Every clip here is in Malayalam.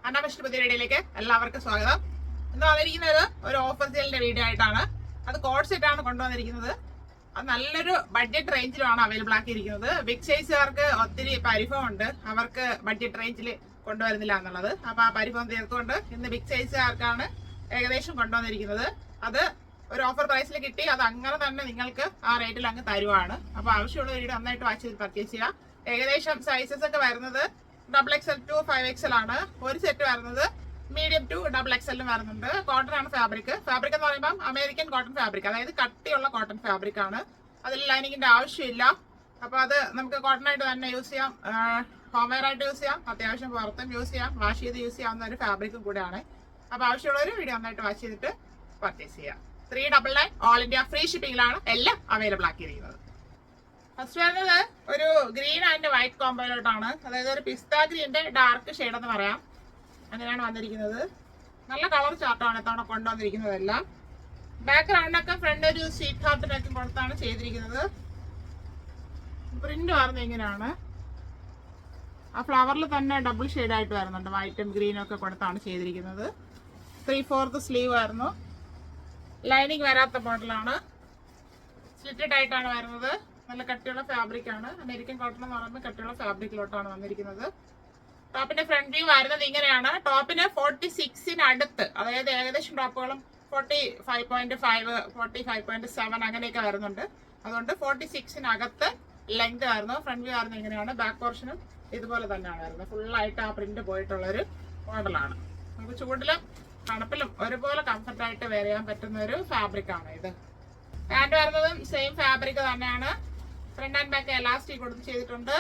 അന്നാമസ്റ്റ് പുതിയ വീഡിയോയിലേക്ക് എല്ലാവർക്കും സ്വാഗതം. ഇന്ന് വന്നിരിക്കുന്നത് ഒരു ഓഫർ സെയിലിന്റെ വീഡിയോ ആയിട്ടാണ്. അത് കോഡ് സെറ്റ് ആണ് കൊണ്ടുവന്നിരിക്കുന്നത്. അത് നല്ലൊരു ബഡ്ജറ്റ് റേഞ്ചിലാണ് അവൈലബിൾ ആക്കിയിരിക്കുന്നത്. ബിഗ് സൈസുകാർക്ക് ഒത്തിരി പരിഭവം ഉണ്ട്, അവർക്ക് ബഡ്ജറ്റ് റേഞ്ചിൽ കൊണ്ടുവരുന്നില്ല എന്നുള്ളത്. അപ്പൊ ആ പരിഭവം തീർത്തുകൊണ്ട് ഇന്ന് ബിഗ് സൈസുകാർക്കാണ് ഏകദേശം കൊണ്ടുവന്നിരിക്കുന്നത്. അത് ഒരു ഓഫർ പ്രൈസിൽ കിട്ടി, അത് അങ്ങനെ തന്നെ നിങ്ങൾക്ക് ആ റേറ്റിൽ അങ്ങ് തരുവാണ്. അപ്പൊ ആവശ്യമുള്ള വീഡിയോ നന്നായിട്ട് വാച്ച് ചെയ്ത് പർച്ചേസ് ചെയ്യുക. ഏകദേശം സൈസസ് ഒക്കെ വരുന്നത് XXL to 5XL ആണ്. ഒരു സെറ്റ് വരുന്നത് മീഡിയം ടു XXL വരുന്നുണ്ട്. കോട്ടൺ ആണ് ഫാബ്രിക്. ഫാബ്രിക് എന്ന് പറയുമ്പോൾ അമേരിക്കൻ കോട്ടൺ ഫാബ്രിക്, അതായത് കട്ടിയുള്ള കോട്ടൺ ഫാബ്രിക് ആണ്. അതിൽ ലൈനിങ്ങിന്റെ ആവശ്യമില്ല. അപ്പൊ അത് നമുക്ക് കോട്ടൺ ആയിട്ട് തന്നെ യൂസ് ചെയ്യാം, ഹോം വെയർ ആയിട്ട് യൂസ് ചെയ്യാം, അത്യാവശ്യം പുറത്തും യൂസ് ചെയ്യാം, വാഷ് ചെയ്ത് യൂസ് ചെയ്യാവുന്ന ഒരു ഫാബ്രിക്കും കൂടെയാണ്. അപ്പൊ ആവശ്യമുള്ളവർ വീഡിയോ നന്നായിട്ട് വാഷ് ചെയ്തിട്ട് പർച്ചേസ് ചെയ്യാം. 399 ഓൾ ഇന്ത്യ ഫ്രീ ഷിപ്പിംഗിലാണ് എല്ലാം അവൈലബിൾ ആക്കിയിരിക്കുന്നത്. ഫസ്റ്റ് വരുന്നത് ഒരു ഗ്രീൻ ആൻഡ് വൈറ്റ് കോമ്പോയിലോട്ടാണ്. അതായത് ഒരു പിസ്ത ഗ്രീന്റെ ഡാർക്ക് ഷെയ്ഡ് എന്ന് പറയാം, അങ്ങനെയാണ് വന്നിരിക്കുന്നത്. നല്ല കളർ ചാർട്ടാണ് ഇത്തവണ കൊണ്ടുവന്നിരിക്കുന്നതെല്ലാം. ബാക്ക്ഗ്രൗണ്ടൊക്കെ ഫ്രണ്ട് ഒരു സ്വീറ്റ് ഹാർട്ടിനൊക്കെ കൊടുത്താണ് ചെയ്തിരിക്കുന്നത്. പ്രിന്റ് വരുന്നത് ഇങ്ങനെയാണ്. ആ ഫ്ലവറിൽ തന്നെ ഡബിൾ ഷെയ്ഡ് ആയിട്ട് വരുന്നുണ്ട്, വൈറ്റും ഗ്രീനും ഒക്കെ കൊടുത്താണ് ചെയ്തിരിക്കുന്നത്. 3/4 സ്ലീവ് ആയിരുന്നു. ലൈനിങ് വരാത്ത മോഡലാണ്, സ്ലിറ്റഡ് ആയിട്ടാണ് വരുന്നത്. നല്ല കട്ടിയുള്ള ഫാബ്രിക് ആണ്. അമേരിക്കൻ കോട്ടൺ എന്ന് പറയുമ്പോൾ കട്ടിയുള്ള ഫാബ്രിക്കിലോട്ടാണ് വന്നിരിക്കുന്നത്. ടോപ്പിന്റെ ഫ്രണ്ട് വ്യൂ വരുന്നത് ഇങ്ങനെയാണ്. ടോപ്പിന് 46 അടുത്ത്, അതായത് ഏകദേശം ടോപ്പുകളും 45.5, 45.7 അങ്ങനെയൊക്കെ വരുന്നുണ്ട്. അതുകൊണ്ട് 46 അകത്ത് ലെങ്ത് ആയിരുന്നു. ഫ്രണ്ട് വ്യൂ ആയിരുന്നു ഇങ്ങനെയാണ്. ബാക്ക് പോർഷനും ഇതുപോലെ തന്നെയാണ് വരുന്നത്. ഫുള്ളായിട്ട് ആ പ്രിന്റ് പോയിട്ടുള്ള ഒരു മോഡലാണ്. നമുക്ക് ചൂടിലും തണുപ്പിലും ഒരുപോലെ കംഫർട്ടായിട്ട് വെയർ ചെയ്യാൻ പറ്റുന്ന ഒരു ഫാബ്രിക് ആണ് ഇത്. പാന്റ് വരുന്നതും സെയിം ഫാബ്രിക് തന്നെയാണ്. ഫ്രണ്ട് ആൻഡ് ബാക്ക് എലാസ്റ്റിക് കൊടുത്ത് ചെയ്തിട്ടുണ്ട്.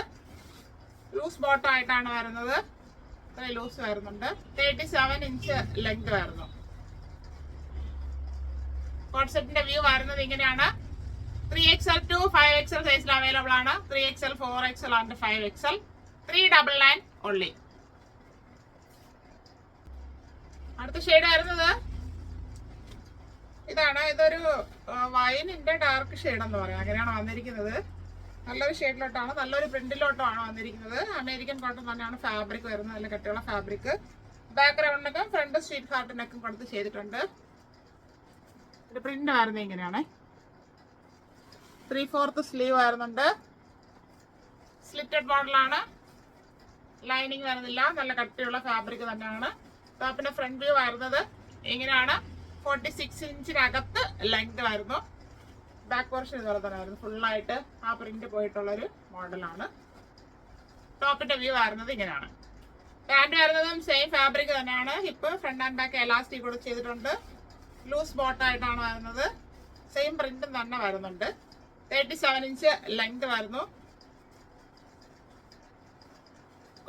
ലൂസ് ബോട്ടം ആയിട്ടാണ് വരുന്നത്. ഇത്രയും ലൂസ് വരുന്നുണ്ട്. 37 ഇഞ്ച് ലെങ്ത് വരുന്നു. കോട്ട് സെറ്റിന്റെ വ്യൂ വരുന്നത് ഇങ്ങനെയാണ്. 3XL to 5XL സൈസിൽ അവൈലബിൾ ആണ്. 3XL, 4XL and 5XL. 399 only. അടുത്ത ഷെയ്ഡ് വരുന്നത് ഇതാണ്. ഇതൊരു വൈനിന്റെ ഡാർക്ക് ഷെയ്ഡ് എന്ന് പറയാം, അങ്ങനെയാണ് വന്നിരിക്കുന്നത്. നല്ലൊരു ഷെയ്ഡിലോട്ടാണ്, നല്ലൊരു പ്രിന്റിലോട്ടാണ് വന്നിരിക്കുന്നത്. അമേരിക്കൻ കോട്ടൺ തന്നെയാണ് ഫാബ്രിക് വരുന്നത്, നല്ല കട്ടിയുള്ള ഫാബ്രിക്. ബാക്ക്ഗ്രൗണ്ടിനൊക്കെ ഫ്രണ്ട് സ്വീറ്റ് ഹാർട്ടിനൊക്കെ കൊടുത്ത് ചെയ്തിട്ടുണ്ട്. ഒരു പ്രിന്റ് വരുന്നത് ഇങ്ങനെയാണ്. 3/4 സ്ലീവ് വരുന്നുണ്ട്. സ്ലിറ്റഡ് മോഡലാണ്. ലൈനിങ് വരുന്നില്ല, നല്ല കട്ടിയുള്ള ഫാബ്രിക് തന്നെയാണ്. ടോപ്പിന്റെ ഫ്രണ്ട് വ്യൂ വരുന്നത് ഇങ്ങനെയാണ്. 46 ഇഞ്ചിനകത്ത് ലെങ്ത് വരുന്നു. ബാക്ക് പോർഷൻ ഇതുപോലെ തന്നെ വരുന്നു. ഫുള്ളായിട്ട് ആ പ്രിന്റ് പോയിട്ടുള്ളൊരു മോഡലാണ്. ടോപ്പിന്റെ വ്യൂ വരുന്നത് ഇങ്ങനെയാണ്. പാന്റ് വരുന്നതും സെയിം ഫാബ്രിക് തന്നെയാണ്. Hip, front and back elastic കൂടെ ചെയ്തിട്ടുണ്ട്. ലൂസ് ബോട്ടായിട്ടാണ് വരുന്നത്. സെയിം പ്രിന്റും തന്നെ വരുന്നുണ്ട്. 37 ഇഞ്ച് ലെങ്ത് വരുന്നു.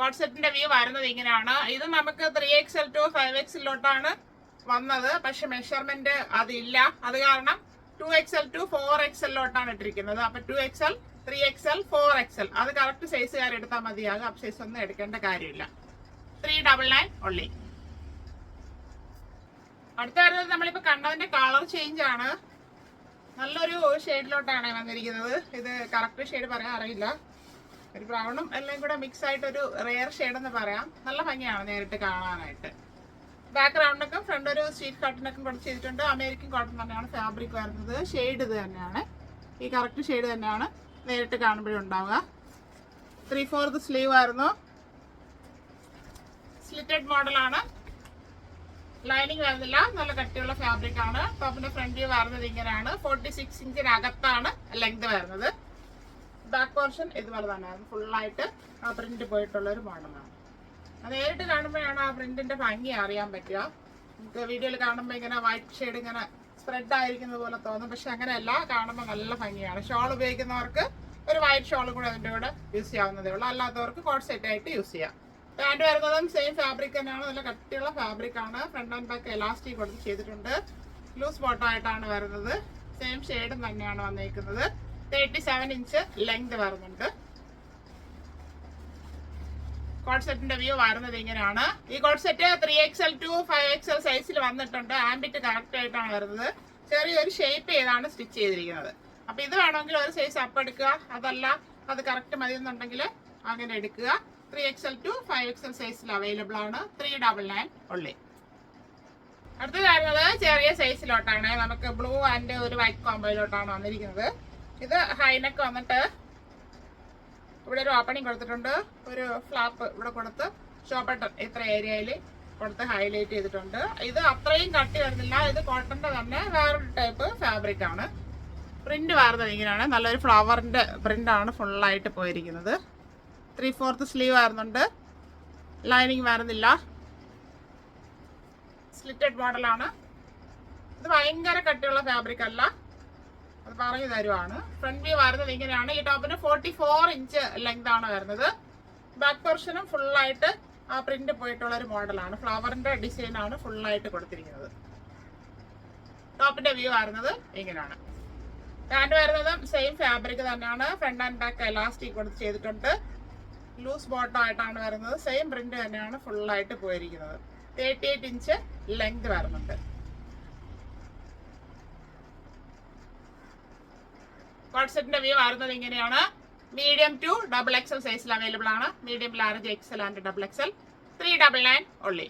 കോട്ട് സെറ്റിന്റെ വ്യൂ വരുന്നത് ഇങ്ങനെയാണ്. ഇത് നമുക്ക് 3XL to 5XL വന്നത്, പക്ഷെ മെഷർമെന്റ് അതില്ല. അത് കാരണം 2XL to 4XL ഇട്ടിരിക്കുന്നത്. അപ്പൊ 2XL, 3XL, 4XL അത് കറക്റ്റ് സൈസുകാർ എടുത്താൽ മതിയാകും. അപ്പ് സൈസ് ഒന്നും എടുക്കേണ്ട കാര്യമില്ല. 399 only. അടുത്ത വരുന്നത് നമ്മളിപ്പോ കണ്ടതിന്റെ കളർ ചേഞ്ച് ആണ്. നല്ലൊരു ഷെയ്ഡിലോട്ടാണ് വന്നിരിക്കുന്നത്. ഇത് കറക്റ്റ് ഷെയ്ഡ് പറയാൻ അറിയില്ല. ഒരു ബ്രൗണും എല്ലാം കൂടെ മിക്സ് ആയിട്ട് ഒരു റെയർ ഷെയ്ഡ് എന്ന് പറയാം. നല്ല ഭംഗിയാണ് നേരിട്ട് കാണാനായിട്ട്. ബാക്ക്ഗ്രൗണ്ടൊക്കെ ഫ്രണ്ട് ഒരു സ്വീറ്റ് കോട്ടനൊക്കെ കൊടുത്ത് ചെയ്തിട്ടുണ്ട്. അമേരിക്കൻ കോട്ടൺ തന്നെയാണ് ഫാബ്രിക് വരുന്നത്. ഷെയ്ഡ് ഇത് തന്നെയാണ്, ഈ കറക്റ്റ് ഷെയ്ഡ് തന്നെയാണ് നേരിട്ട് കാണുമ്പോഴും ഉണ്ടാവുക. 3/4 സ്ലീവ് ആയിരുന്നു. സ്ലിറ്റഡ് മോഡലാണ്. ലൈനിങ് വരുന്നില്ല, നല്ല കട്ടിയുള്ള ഫാബ്രിക് ആണ്. ടോപ്പിന്റെ ഫ്രണ്ട് വ്യൂ വരുന്നത് ഇങ്ങനെയാണ്. 46 ഇഞ്ചിനകത്താണ് ലെങ്ത് വരുന്നത്. ബാക്ക് പോർഷൻ ഇതുപോലെ തന്നെയാണ്. ഫുള്ളായിട്ട് ആ പ്രിന്റ് പോയിട്ടുള്ള ഒരു മോഡലാണ്. അത് നേരിട്ട് കാണുമ്പോഴാണ് ആ പ്രിന്റിന്റെ ഭംഗി അറിയാൻ പറ്റുക. നമുക്ക് വീഡിയോയിൽ കാണുമ്പോൾ ഇങ്ങനെ വൈറ്റ് ഷെയ്ഡ് ഇങ്ങനെ സ്പ്രെഡ് ആയിരിക്കുന്നത് പോലെ തോന്നും, പക്ഷെ അങ്ങനെയല്ല. കാണുമ്പോൾ നല്ല ഭംഗിയാണ്. ഷോൾ ഉപയോഗിക്കുന്നവർക്ക് ഒരു വൈറ്റ് ഷോൾ കൂടെ അതിൻ്റെ കൂടെ യൂസ് ചെയ്യാവുന്നതേ ഉള്ളൂ. അല്ലാത്തവർക്ക് കോട്ട് സെറ്റ് ആയിട്ട് യൂസ് ചെയ്യാം. പാന്റ് വരുന്നതും സെയിം ഫാബ്രിക് തന്നെയാണ്. നല്ല കട്ടിയുള്ള ഫാബ്രിക് ആണ്. ഫ്രണ്ട് ആൻഡ് ബാക്ക് എലാസ്റ്റിക് കൊടുത്ത് ചെയ്തിട്ടുണ്ട്. ലൂസ് ബോട്ടം ആയിട്ടാണ് വരുന്നത്. സെയിം ഷെയ്ഡും തന്നെയാണ് വന്നിരിക്കുന്നത്. 37 ഇഞ്ച് ലെങ്ത് വരുന്നുണ്ട്. കോട്ട് സെറ്റിന്റെ വ്യൂ വരുന്നത് ഇങ്ങനെയാണ്. ഈ coat set 3XL to 5XL സൈസിൽ വന്നിട്ടുണ്ട്. ആംബിറ്റ് കറക്റ്റ് ആയിട്ടാണ് വരുന്നത്. ചെറിയൊരു ഷേപ്പ് ചെയ്താണ് സ്റ്റിച്ച് ചെയ്തിരിക്കുന്നത്. അപ്പൊ ഇത് വേണമെങ്കിൽ ഒരു സൈസ് അപ്പ് എടുക്കുക, അതല്ല അത് കറക്റ്റ് മതി എന്നുണ്ടെങ്കിൽ അങ്ങനെ എടുക്കുക. 3XL to 5XL സൈസിൽ അവൈലബിൾ ആണ്. 399 ഉള്ളി. അടുത്തത് വരുന്നത് ചെറിയ സൈസിലോട്ടാണ്. നമുക്ക് ബ്ലൂ ആൻഡ് ഒരു വൈറ്റ് കോമ്പോയിലോട്ടാണ് വന്നിരിക്കുന്നത്. ഇത് ഹൈനെക്ക് വന്നിട്ട് ഇവിടെ ഒരു ഓപ്പണിംഗ് കൊടുത്തിട്ടുണ്ട്. ഒരു ഫ്ലാപ്പ് ഇവിടെ കൊടുത്ത് ഷോ ബട്ടൺ ഇത്ര ഏരിയയിൽ കൊടുത്ത് ഹൈലൈറ്റ് ചെയ്തിട്ടുണ്ട്. ഇത് അത്രയും കട്ടി വരുന്നില്ല. ഇത് കോട്ടന്റെ തന്നെ വേറൊരു ടൈപ്പ് ഫാബ്രിക് ആണ്. പ്രിന്റ് വരുന്നത് ഇങ്ങനെയാണ്. നല്ലൊരു ഫ്ലവറിന്റെ പ്രിന്റ് ആണ് ഫുള്ളായിട്ട് പോയിരിക്കുന്നത്. 3/4 സ്ലീവ് വരുന്നുണ്ട്. ലൈനിങ് വരുന്നില്ല. സ്ലിറ്റഡ് മോഡലാണ്. ഇത് ഭയങ്കര കട്ടിയുള്ള ഫാബ്രിക് അല്ല, അത് പറഞ്ഞു തരുവാണ്. ഫ്രണ്ട് വ്യൂ വരുന്നത് ഇങ്ങനെയാണ്. ഈ ടോപ്പിന് 44 ഇഞ്ച് ലെങ്ത് ആണ് വരുന്നത്. ബാക്ക് പോർഷനും ഫുള്ളായിട്ട് ആ പ്രിന്റ് പോയിട്ടുള്ള ഒരു മോഡലാണ്. ഫ്ലവറിന്റെ ഡിസൈൻ ആണ് ഫുള്ളായിട്ട് കൊടുത്തിരിക്കുന്നത്. ടോപ്പിന്റെ വ്യൂ വരുന്നത് ഇങ്ങനെയാണ്. പാന്റ് വരുന്നതും സെയിം ഫാബ്രിക് തന്നെയാണ്. ഫ്രണ്ട് ആൻഡ് ബാക്ക് എലാസ്റ്റിക് കൊടുത്ത് ചെയ്തിട്ടുണ്ട്. ലൂസ് ബോട്ടം ആയിട്ടാണ് വരുന്നത്. സെയിം പ്രിന്റ് തന്നെയാണ് ഫുള്ളായിട്ട് പോയിരിക്കുന്നത്. 38 ഇഞ്ച് ലെങ്ത് വരുന്നുണ്ട്. കോട്ട് സെറ്റിന്റെ വ്യൂ വരുന്നത് ഇങ്ങനെയാണ്. മീഡിയം ടു XXL സൈസിൽ അവൈലബിൾ ആണ്. Medium, large, XL and XXL. 399 ഉള്ളി.